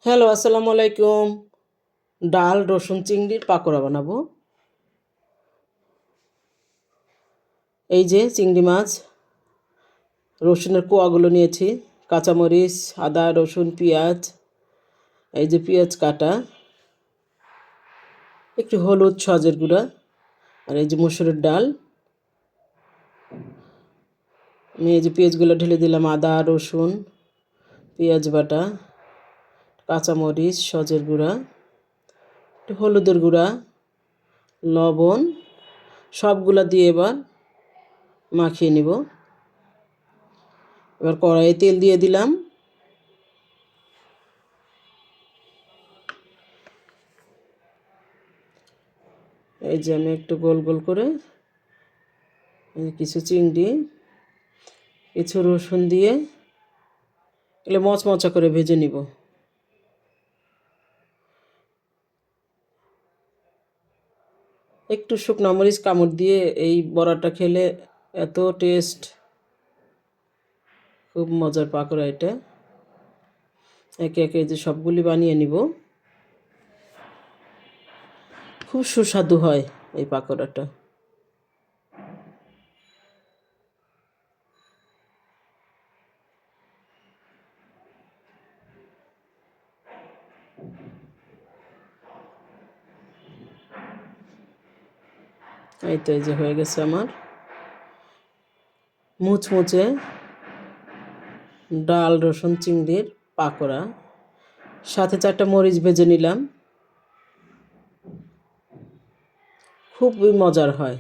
Hello, আসসালামু আলাইকুম। ডাল রসুন চিংড়ির পাকোড়া বানাবো। এই যে চিংড়ি মাছ, রসুনের কোয়াগুলো নিয়েছি, কাঁচামরিচ, আদা রসুন পেঁয়াজ, এই যে পেঁয়াজ কাটা, একটু হলুদ সজের গুঁড়া, আর এই যে মসুরের ডাল। আমি এই যে পেঁয়াজগুলো ঢেলে দিলাম, আদা রসুন পেঁয়াজ বাটা, কাঁচামরিচ সজের গুঁড়া, একটু হলুদের গুঁড়া, লবণ, সবগুলা দিয়ে এবার মাখিয়ে নিব। এবার কড়াইয়ে তেল দিয়ে দিলাম। এই যে আমি একটু গোল গোল করে কিছু চিংড়ি, কিছু রসুন দিয়ে এগুলো মচমচা করে ভেজে নিব। একটু শুকনো মরিচ কামড় দিয়ে এই বড়াটা খেলে এত টেস্ট, খুব মজার পাকোড়া এটা। একে একে যে সবগুলি বানিয়ে নিব। খুব সুস্বাদু হয় এই পাকোড়াটা। এই তো এই যে হয়ে গেছে আমার মুচমুচে ডাল রসুন চিংড়ির পাকোড়া। সাথে 4টা মরিচ ভেজে নিলাম, খুবই মজার হয়।